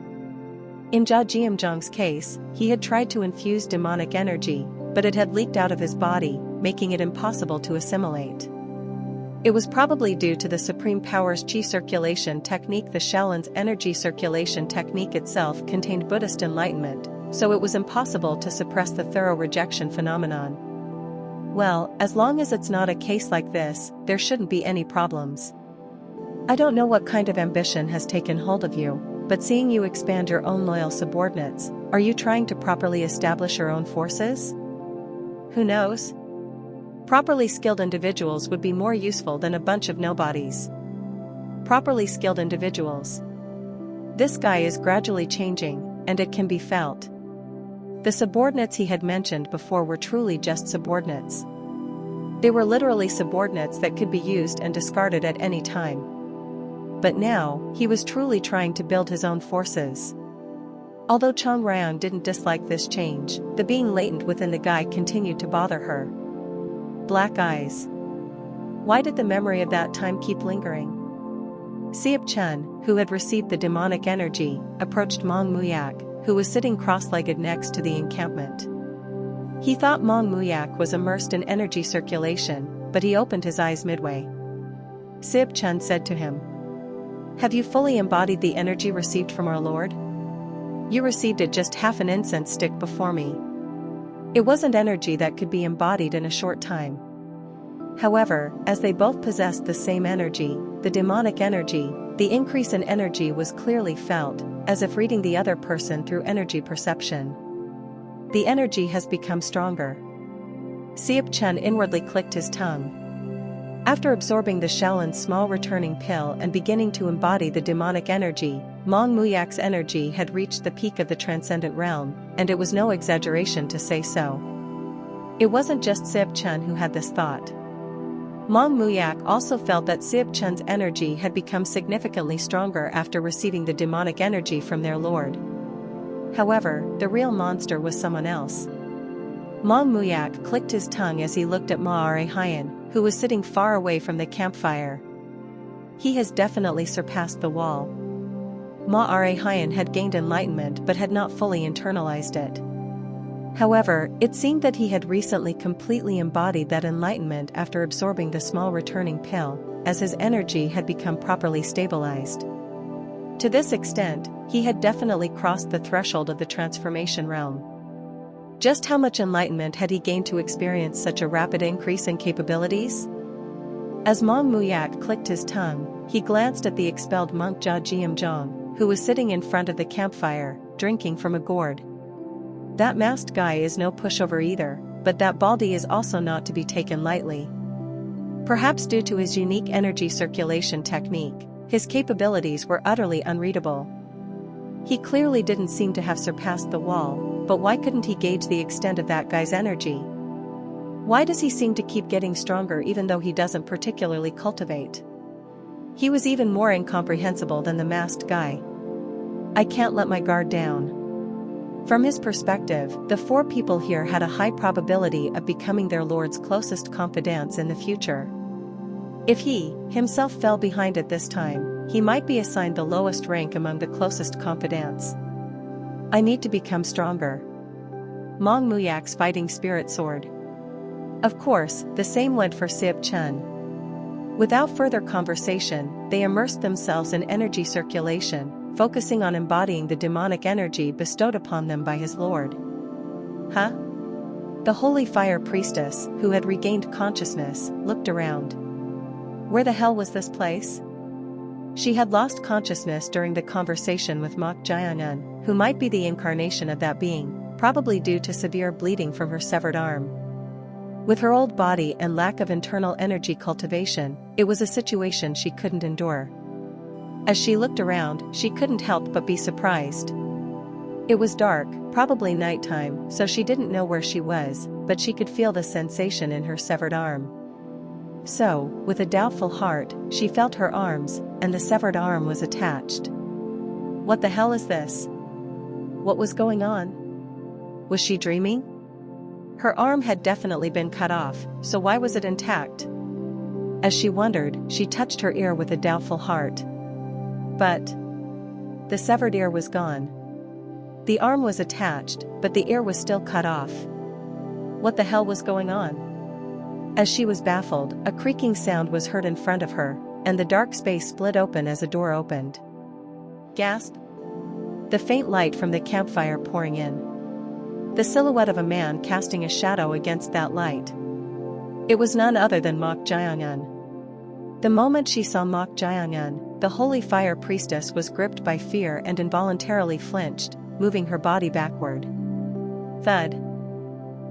In Jia Jiamzhong's case, he had tried to infuse demonic energy, but it had leaked out of his body, making it impossible to assimilate. It was probably due to the Supreme Power's Qi circulation technique. The Shaolin's energy circulation technique itself contained Buddhist enlightenment, so it was impossible to suppress the thorough rejection phenomenon. Well, as long as it's not a case like this, there shouldn't be any problems. I don't know what kind of ambition has taken hold of you, but seeing you expand your own loyal subordinates, are you trying to properly establish your own forces? Who knows? Properly skilled individuals would be more useful than a bunch of nobodies. Properly skilled individuals. This guy is gradually changing, and it can be felt. The subordinates he had mentioned before were truly just subordinates. They were literally subordinates that could be used and discarded at any time. But now, he was truly trying to build his own forces. Although Chang Ryong didn't dislike this change, the being latent within the guy continued to bother her. Black eyes. Why did the memory of that time keep lingering? Sichuan, who had received the demonic energy, approached Mong Muyak, who was sitting cross-legged next to the encampment. He thought Mong Muyak was immersed in energy circulation, but he opened his eyes midway. Sichuan said to him, "Have you fully embodied the energy received from our Lord? You received it just half an incense stick before me." It wasn't energy that could be embodied in a short time. However, as they both possessed the same energy, the demonic energy, the increase in energy was clearly felt, as if reading the other person through energy perception. The energy has become stronger. Sichuan inwardly clicked his tongue. After absorbing the Shaolin's small returning pill and beginning to embody the demonic energy, Mong Muyak's energy had reached the peak of the transcendent realm, and it was no exaggeration to say so. It wasn't just Sichuan who had this thought. Mong Muyak also felt that Sichuan's energy had become significantly stronger after receiving the demonic energy from their lord. However, the real monster was someone else. Mong Muyak clicked his tongue as he looked at Ma Arehayan, who was sitting far away from the campfire. He has definitely surpassed the wall. Ma Arehayan had gained enlightenment but had not fully internalized it. However, it seemed that he had recently completely embodied that enlightenment after absorbing the small returning pill, as his energy had become properly stabilized. To this extent, he had definitely crossed the threshold of the transformation realm. Just how much enlightenment had he gained to experience such a rapid increase in capabilities? As Mong Muyak clicked his tongue, he glanced at the expelled monk Jia Jiamzhong, who was sitting in front of the campfire, drinking from a gourd. That masked guy is no pushover either, but that baldy is also not to be taken lightly. Perhaps due to his unique energy circulation technique, his capabilities were utterly unreadable. He clearly didn't seem to have surpassed the wall, but why couldn't he gauge the extent of that guy's energy? Why does he seem to keep getting stronger even though he doesn't particularly cultivate? He was even more incomprehensible than the masked guy. I can't let my guard down. From his perspective, the four people here had a high probability of becoming their lord's closest confidants in the future. If he, himself fell behind at this time, he might be assigned the lowest rank among the closest confidants. I need to become stronger. Mong Muyak's fighting spirit soared. Of course, the same went for Sichuan. Without further conversation, they immersed themselves in energy circulation, focusing on embodying the demonic energy bestowed upon them by his lord. Huh? The holy fire priestess, who had regained consciousness, looked around. Where the hell was this place? She had lost consciousness during the conversation with Mok Jiangan, who might be the incarnation of that being, probably due to severe bleeding from her severed arm. With her old body and lack of internal energy cultivation, it was a situation she couldn't endure. As she looked around, she couldn't help but be surprised. It was dark, probably nighttime, so she didn't know where she was, but she could feel the sensation in her severed arm. So, with a doubtful heart, she felt her arms, and the severed arm was attached. What the hell is this? What was going on? Was she dreaming? Her arm had definitely been cut off, so why was it intact? As she wondered, she touched her ear with a doubtful heart. But the severed ear was gone. The arm was attached, but the ear was still cut off. What the hell was going on? As she was baffled, a creaking sound was heard in front of her, and the dark space split open as a door opened. Gasp! The faint light from the campfire pouring in. The silhouette of a man casting a shadow against that light. It was none other than Mok Jiangan. The moment she saw Mok Jiangan, the holy fire priestess was gripped by fear and involuntarily flinched, moving her body backward. Thud.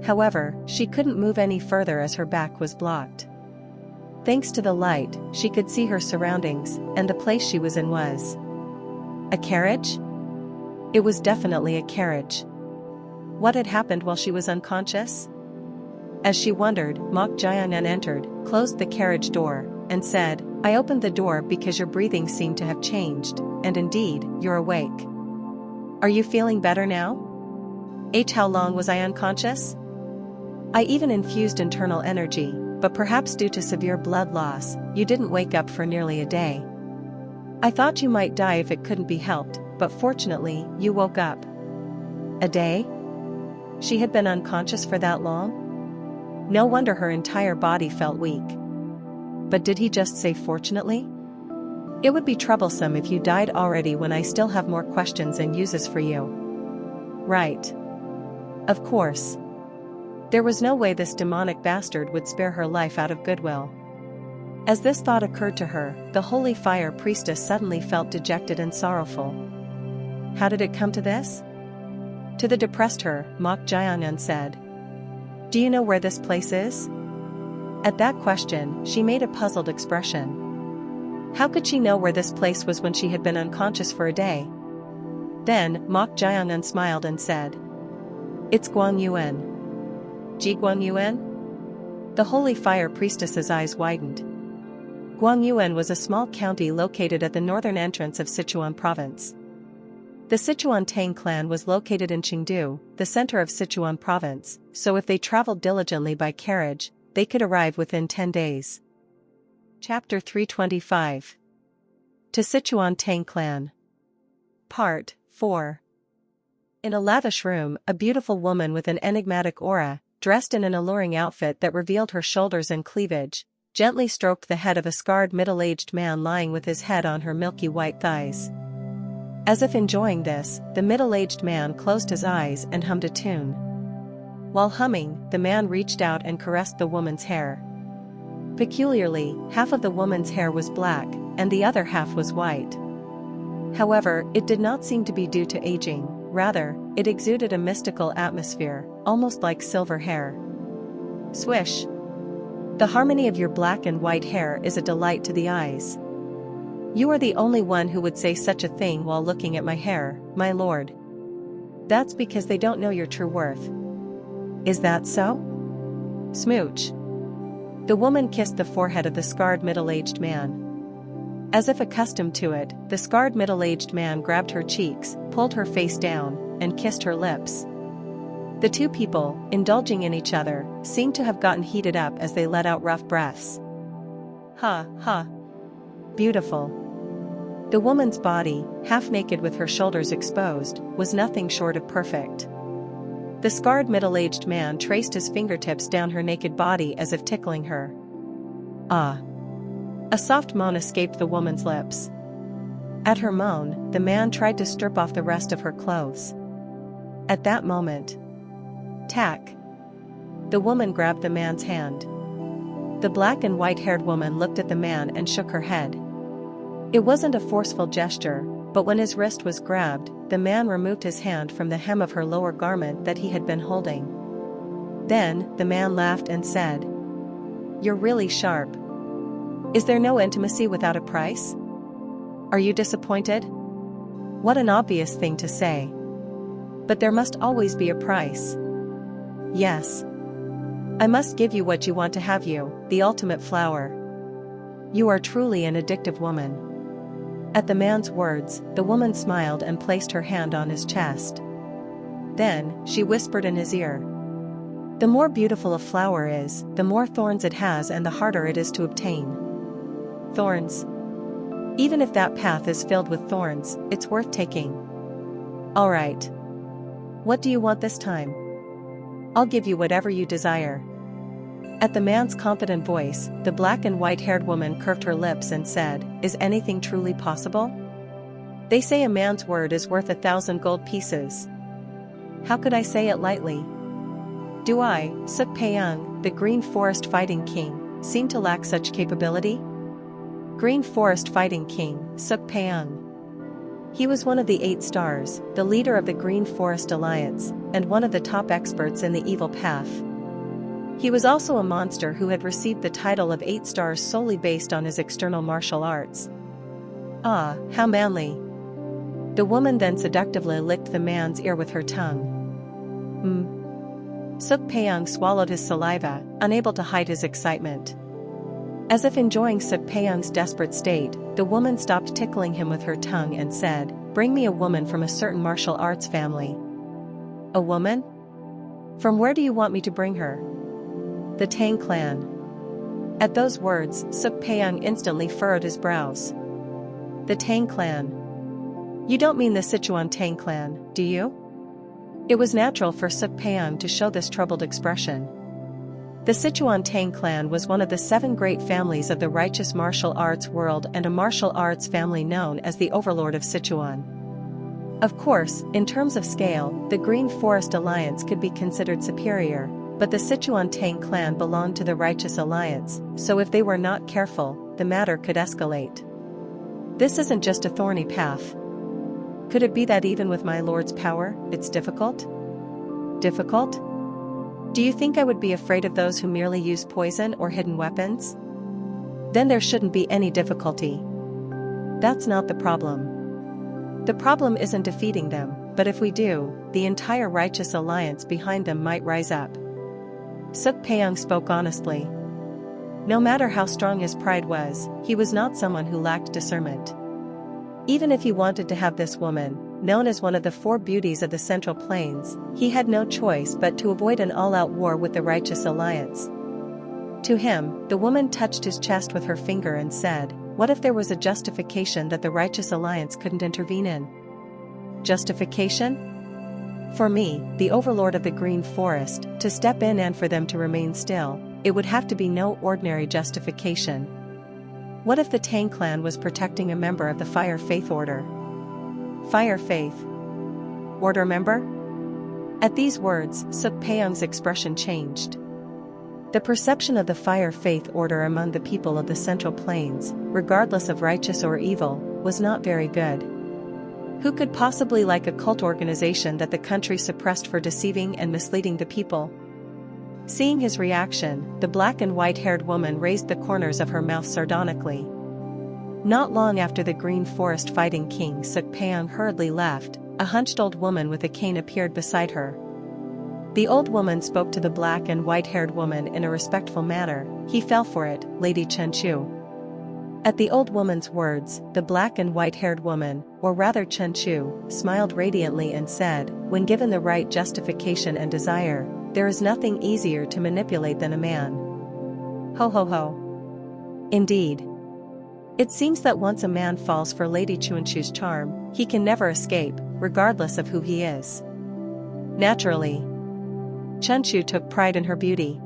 However, she couldn't move any further as her back was blocked. Thanks to the light, she could see her surroundings, and the place she was in was a carriage? It was definitely a carriage. What had happened while she was unconscious? As she wondered, Mok Jiangan entered, closed the carriage door, and said, I opened the door because your breathing seemed to have changed, and indeed, you're awake. Are you feeling better now? How long was I unconscious? I even infused internal energy, but perhaps due to severe blood loss, you didn't wake up for nearly a day. I thought you might die if it couldn't be helped, but fortunately, you woke up. A day? She had been unconscious for that long? No wonder her entire body felt weak. But did he just say fortunately? It would be troublesome if you died already when I still have more questions and uses for you. Right. Of course. There was no way this demonic bastard would spare her life out of goodwill. As this thought occurred to her, the holy fire priestess suddenly felt dejected and sorrowful. How did it come to this? To the depressed her, Mok Jiangan said. Do you know where this place is? At that question, she made a puzzled expression. How could she know where this place was when she had been unconscious for a day? Then, Mok Jiangan smiled and said, It's Guangyuan. Ji Guangyuan? The holy fire priestess's eyes widened. Guangyuan was a small county located at the northern entrance of Sichuan province. The Sichuan Tang clan was located in Chengdu, the center of Sichuan province, so if they traveled diligently by carriage, they could arrive within 10 days. Chapter 325. To Sichuan Tang clan. Part 4. In a lavish room, a beautiful woman with an enigmatic aura, dressed in an alluring outfit that revealed her shoulders and cleavage, gently stroked the head of a scarred middle-aged man lying with his head on her milky white thighs. As if enjoying this, the middle-aged man closed his eyes and hummed a tune. While humming, the man reached out and caressed the woman's hair. Peculiarly, half of the woman's hair was black, and the other half was white. However, it did not seem to be due to aging, rather, it exuded a mystical atmosphere, almost like silver hair. Swish! The harmony of your black and white hair is a delight to the eyes. You are the only one who would say such a thing while looking at my hair, my lord. That's because they don't know your true worth. Is that so? Smooch. The woman kissed the forehead of the scarred middle-aged man. As if accustomed to it, the scarred middle-aged man grabbed her cheeks, pulled her face down, and kissed her lips. The two people, indulging in each other, seemed to have gotten heated up as they let out rough breaths. Ha, ha. Beautiful. The woman's body, half naked with her shoulders exposed, was nothing short of perfect. The scarred middle-aged man traced his fingertips down her naked body as if tickling her. Ah. A soft moan escaped the woman's lips. At her moan, the man tried to strip off the rest of her clothes. At that moment, tack. The woman grabbed the man's hand. The black and white-haired woman looked at the man and shook her head. It wasn't a forceful gesture, but when his wrist was grabbed, the man removed his hand from the hem of her lower garment that he had been holding. Then, the man laughed and said, "You're really sharp. Is there no intimacy without a price? Are you disappointed?" What an obvious thing to say. But there must always be a price. Yes. I must give you what you want to have you, the ultimate flower. You are truly an addictive woman. At the man's words, the woman smiled and placed her hand on his chest. Then, she whispered in his ear. The more beautiful a flower is, the more thorns it has and the harder it is to obtain. Thorns. Even if that path is filled with thorns, it's worth taking. All right. What do you want this time? I'll give you whatever you desire. At the man's confident voice, the black and white-haired woman curved her lips and said, "Is anything truly possible? They say a man's word is worth 1,000 gold pieces. How could I say it lightly? Do I, Suk Peiyang, the Green Forest Fighting King, seem to lack such capability?" Green Forest Fighting King, Suk Peiyang. He was one of the 8 stars, the leader of the Green Forest Alliance, and one of the top experts in the evil path. He was also a monster who had received the title of 8 stars solely based on his external martial arts. Ah, how manly. The woman then seductively licked the man's ear with her tongue. Suk Peiyang swallowed his saliva, unable to hide his excitement. As if enjoying Suk Peiyang's desperate state, the woman stopped tickling him with her tongue and said, "Bring me a woman from a certain martial arts family." A woman? From where do you want me to bring her? The Tang clan. At those words, Suk Peiyang instantly furrowed his brows. The Tang clan. You don't mean the Sichuan Tang clan, do you? It was natural for Suk Peiyang to show this troubled expression. The Sichuan Tang clan was one of the 7 great families of the righteous martial arts world and a martial arts family known as the Overlord of Sichuan. Of course, in terms of scale, the Green Forest Alliance could be considered superior, but the Sichuan Tang clan belonged to the Righteous Alliance, so if they were not careful, the matter could escalate. This isn't just a thorny path. Could it be that even with my lord's power, it's difficult? Difficult? Do you think I would be afraid of those who merely use poison or hidden weapons? Then there shouldn't be any difficulty. That's not the problem. The problem isn't defeating them, but if we do, the entire Righteous Alliance behind them might rise up. Suk Peung spoke honestly. No matter how strong his pride was, he was not someone who lacked discernment. Even if he wanted to have this woman, known as one of the four beauties of the Central Plains, he had no choice but to avoid an all-out war with the Righteous Alliance. To him, the woman touched his chest with her finger and said, "What if there was a justification that the Righteous Alliance couldn't intervene in?" Justification? For me, the overlord of the Green Forest, to step in and for them to remain still, it would have to be no ordinary justification. What if the Tang clan was protecting a member of the Fire Faith Order? Fire Faith Order member? At these words, Suk Peung's expression changed. The perception of the Fire Faith Order among the people of the Central Plains, regardless of righteous or evil, was not very good. Who could possibly like a cult organization that the country suppressed for deceiving and misleading the people? Seeing his reaction, the black and white-haired woman raised the corners of her mouth sardonically. Not long after the Green Forest fighting king Suk Peung hurriedly left, a hunched old woman with a cane appeared beside her. The old woman spoke to the black and white-haired woman in a respectful manner. He fell for it, Lady Chen Chu. At the old woman's words, the black and white-haired woman, or rather Chen Chu, smiled radiantly and said, "When given the right justification and desire, there is nothing easier to manipulate than a man." Ho ho ho. Indeed. It seems that once a man falls for Lady Chen Chu's charm, he can never escape, regardless of who he is. Naturally, Chen Chu took pride in her beauty.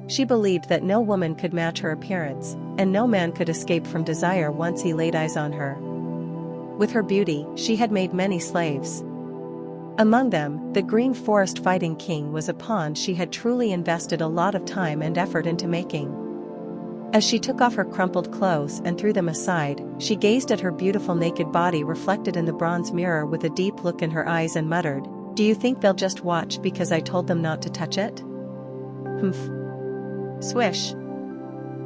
She believed that no woman could match her appearance, and no man could escape from desire once he laid eyes on her. With her beauty, she had made many slaves. Among them, the Green Forest Fighting King was a pawn she had truly invested a lot of time and effort into making. As she took off her crumpled clothes and threw them aside, she gazed at her beautiful naked body reflected in the bronze mirror with a deep look in her eyes and muttered, "Do you think they'll just watch because I told them not to touch it?" Humph. Swish.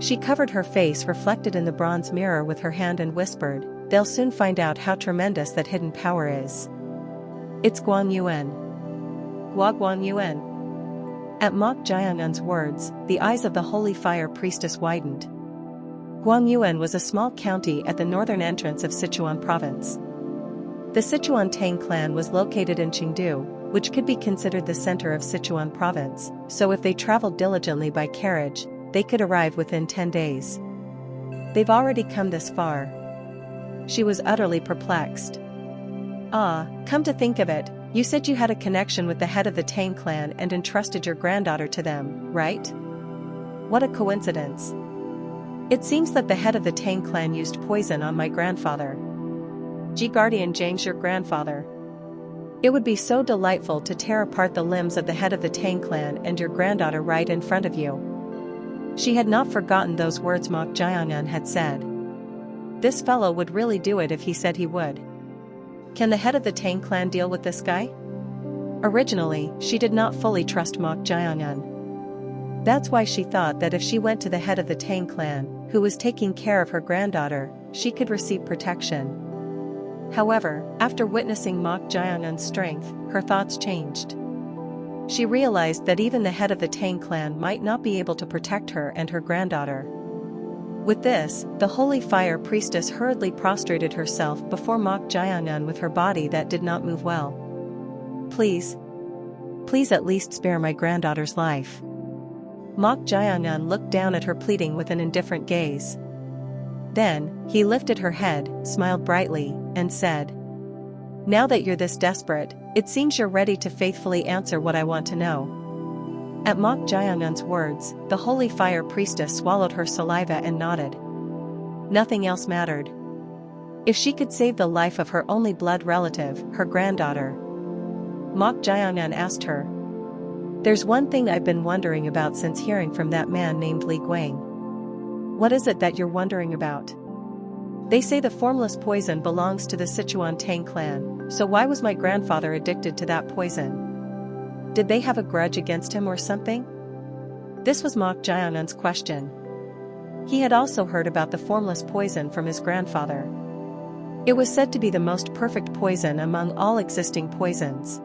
She covered her face reflected in the bronze mirror with her hand and whispered, "They'll soon find out how tremendous that hidden power is. It's Guan Yuan. Guan Yuan." At Mok Jiangun's words, the eyes of the Holy Fire Priestess widened. Guan Yuan was a small county at the northern entrance of Sichuan province. The Sichuan Tang clan was located in Chengdu, which could be considered the center of Sichuan province, so if they traveled diligently by carriage, they could arrive within 10 days. They've already come this far. She was utterly perplexed. Ah, come to think of it, you said you had a connection with the head of the Tang clan and entrusted your granddaughter to them, right? What a coincidence. It seems that the head of the Tang clan used poison on my grandfather. Ji Guardian Zhang's your grandfather. It would be so delightful to tear apart the limbs of the head of the Tang clan and your granddaughter right in front of you. She had not forgotten those words Mok Jiangun had said. This fellow would really do it if he said he would. Can the head of the Tang clan deal with this guy? Originally, she did not fully trust Mok Jiangun. That's why she thought that if she went to the head of the Tang clan, who was taking care of her granddaughter, she could receive protection. However, after witnessing Mok Jiangun's strength, her thoughts changed. She realized that even the head of the Tang clan might not be able to protect her and her granddaughter. With this, the Holy Fire Priestess hurriedly prostrated herself before Mok Jiangun with her body that did not move well. Please. Please at least spare my granddaughter's life. Mok Jiangun looked down at her pleading with an indifferent gaze. Then, he lifted her head, smiled brightly, and said, "Now that you're this desperate, it seems you're ready to faithfully answer what I want to know." At Mok Jiangun's words, the Holy Fire Priestess swallowed her saliva and nodded. Nothing else mattered. If she could save the life of her only blood relative, her granddaughter. Mok Jiangun asked her, "There's one thing I've been wondering about since hearing from that man named Li Guang." "What is it that you're wondering about?" "They say the formless poison belongs to the Sichuan Tang clan, so why was my grandfather addicted to that poison? Did they have a grudge against him or something?" This was Mok Jiangun's question. He had also heard about the formless poison from his grandfather. It was said to be the most perfect poison among all existing poisons.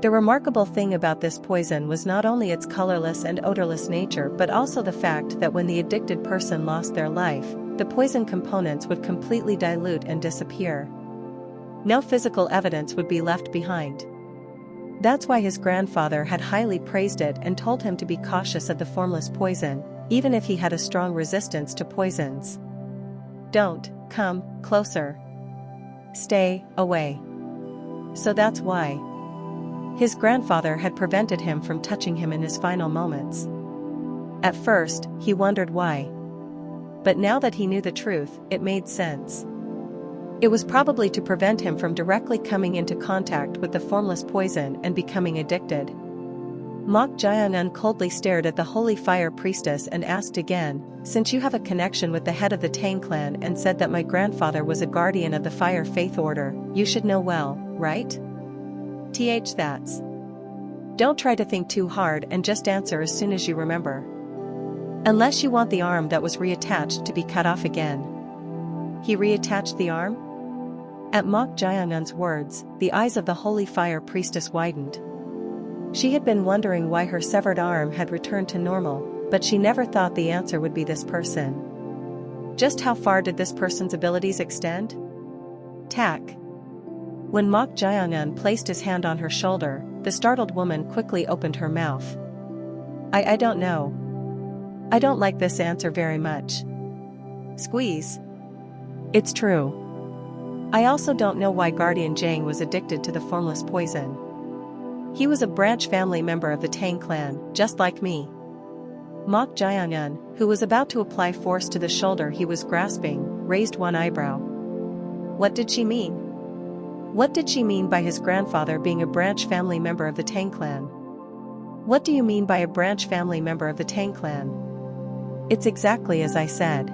The remarkable thing about this poison was not only its colorless and odorless nature but also the fact that when the addicted person lost their life, the poison components would completely dilute and disappear. No physical evidence would be left behind. That's why his grandfather had highly praised it and told him to be cautious of the formless poison, even if he had a strong resistance to poisons. Don't come closer. Stay away. So that's why his grandfather had prevented him from touching him in his final moments. At first, he wondered why. But now that he knew the truth, it made sense. It was probably to prevent him from directly coming into contact with the formless poison and becoming addicted. Mok Jiangun coldly stared at the holy fire priestess and asked again, "Since you have a connection with the head of the Tang clan and said that my grandfather was a guardian of the fire faith order, you should know well, right? That's. Don't try to think too hard and just answer as soon as you remember. Unless you want the arm that was reattached to be cut off again." He reattached the arm? At Mok Jiangun's words, the eyes of the holy fire priestess widened. She had been wondering why her severed arm had returned to normal, but she never thought the answer would be this person. Just how far did this person's abilities extend? Tack. When Mok Jiangun placed his hand on her shoulder, the startled woman quickly opened her mouth. I don't know. I don't like this answer very much. Squeeze. It's true. I also don't know why Guardian Zhang was addicted to the formless poison. He was a branch family member of the Tang clan, just like me. Mok Jiangun, who was about to apply force to the shoulder he was grasping, raised one eyebrow. What did she mean? What did she mean by his grandfather being a branch family member of the Tang clan? What do you mean by a branch family member of the Tang clan? It's exactly as I said.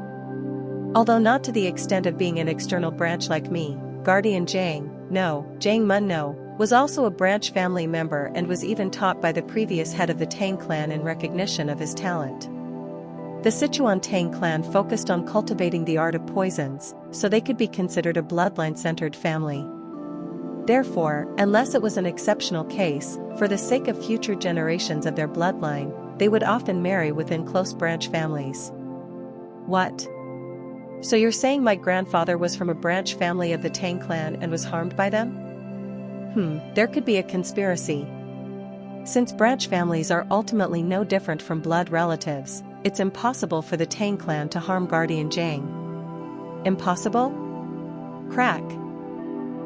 Although not to the extent of being an external branch like me, Guardian Zhang Munno, was also a branch family member and was even taught by the previous head of the Tang clan in recognition of his talent. The Sichuan Tang clan focused on cultivating the art of poisons, so they could be considered a bloodline-centered family. Therefore, unless it was an exceptional case, for the sake of future generations of their bloodline, they would often marry within close branch families. What? So you're saying my grandfather was from a branch family of the Tang clan and was harmed by them? There could be a conspiracy. Since branch families are ultimately no different from blood relatives, it's impossible for the Tang clan to harm Guardian Zhang. Impossible? Crack.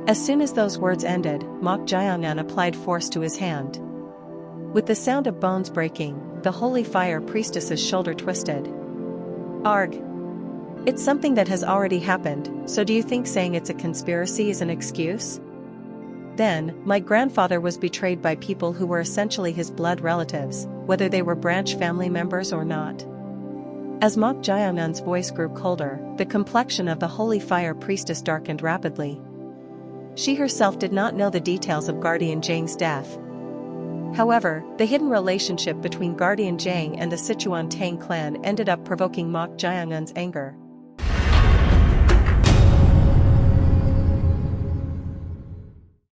As soon as those words ended, Mok Jiangun applied force to his hand. With the sound of bones breaking, the holy fire priestess's shoulder twisted. Arg. It's something that has already happened, so do you think saying it's a conspiracy is an excuse? Then, my grandfather was betrayed by people who were essentially his blood relatives, whether they were branch family members or not. As Mok Jiangun's voice grew colder, the complexion of the holy fire priestess darkened rapidly. She herself did not know the details of Guardian Zhang's death. However, the hidden relationship between Guardian Zhang and the Sichuan Tang clan ended up provoking Mok Jiangun's anger.